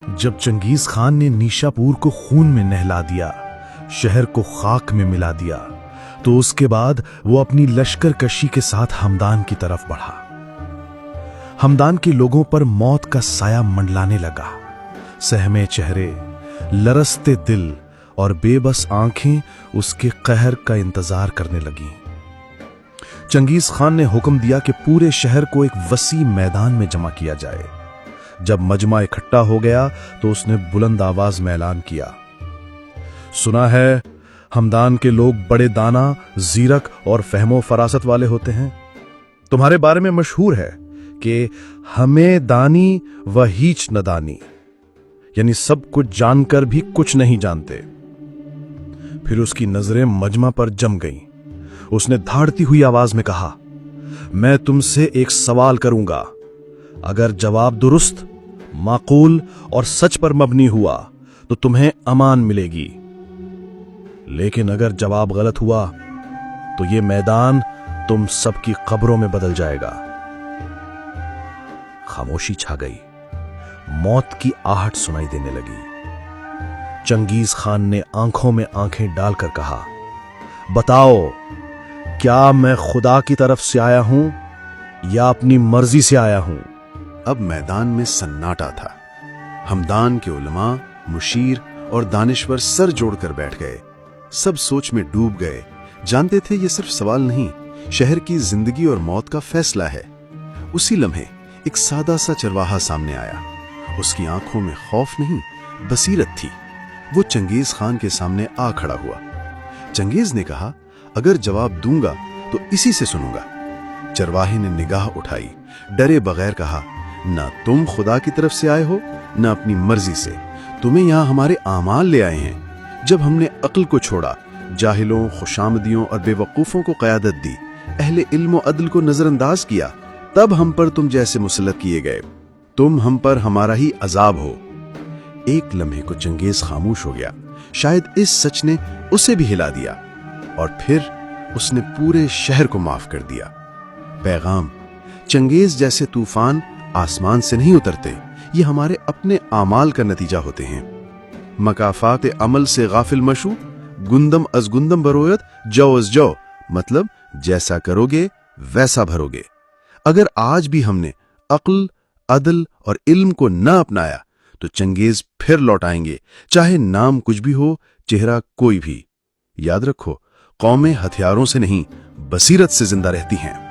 जब Genghis Khan ने नीशापुर को खून में नहला दिया, शहर को खाक में मिला दिया, तो उसके बाद वो अपनी लश्कर कशी के साथ हमदान की तरफ बढ़ा। हमदान के लोगों पर मौत का साया मंडलाने लगा। सहमे चेहरे, लरसते दिल और बेबस आंखें उसके कहर का इंतजार करने लगीं। चंगेज खान ने हुक्म दिया कि पूरे शहर को एक वसी मैदान में जमा किया जाए। जब मजमा इकट्ठा हो गया तो उसने बुलंद आवाज में ऐलान किया, सुना है हमदान के लोग बड़े दाना, जीरक और फहमो फरासत वाले होते हैं। तुम्हारे बारे में मशहूर है कि हमें दानी व हीच नदानी, यानी सब कुछ जानकर भी कुछ नहीं जानते। फिर उसकी नजरें मजमा पर जम गईं। उसने धाड़ती हुई आवाज में कहा, मैं तुमसे एक सवाल करूंगा। अगर जवाब दुरुस्त, माकूल और सच पर मबनी हुआ तो तुम्हें अमान मिलेगी, लेकिन अगर जवाब गलत हुआ तो यह मैदान तुम सबकी कब्रों में बदल जाएगा। खामोशी छा गई। मौत की आहट सुनाई देने लगी। चंगेज खान ने आंखों में आंखें डालकर कहा, बताओ, क्या मैं खुदा की तरफ से आया हूं या अपनी मर्जी से आया हूं? अब मैदान में सन्नाटा था। हमदान के उलमा, मुशीर और दानिश्वर सर जोड़कर बैठ गए। सब सोच में डूब गए। जानते थे ये सिर्फ सवाल नहीं, शहर की जिंदगी और मौत का फैसला है। उसी लम्हे एक सादा सा चरवाहा सामने आया। उसकी आंखों में खौफ नहीं, बसीरत थी। वो चंगेज खान के सामने आ खड़ा हुआ। चंगेज ने कहा, अगर जवाब दूंगा तो इसी से सुनूंगा। चरवाहे ने निगाह उठाई, डरे बगैर कहा, ना तुम खुदा की तरफ से आए हो, ना अपनी मर्जी से। तुम्हें यहां हमारे आमाल ले आए हैं। जब हमने अक्ल को छोड़ा, जाहिलों, खुशामदियों और बेवकूफों को क़यादत दी, अहले इल्म और अदल को नजरअंदाज किया, तब हम पर तुम जैसे मुसल्लत किए गए। तुम हम पर हमारा ही अजाब हो। एक लम्हे को चंगेज खामोश हो गया। शायद इस सच ने उसे भी हिला दिया, और फिर उसने पूरे शहर को माफ कर दिया। पैगाम, चंगेज जैसे तूफान आसमान से नहीं उतरते, ये हमारे अपने आमाल का नतीजा होते हैं। मकाफात अमल से गाफिल मशू, गुंदम अज गुंदम बरोयत, जौ अज जौ, मतलब जैसा करोगे वैसा भरोगे। अगर आज भी हमने अक्ल, अदल और इल्म को न अपनाया तो चंगेज फिर लौट आएंगे, चाहे नाम कुछ भी हो, चेहरा कोई भी। याद रखो, कौमें हथियारों से नहीं, बसीरत से जिंदा रहती हैं।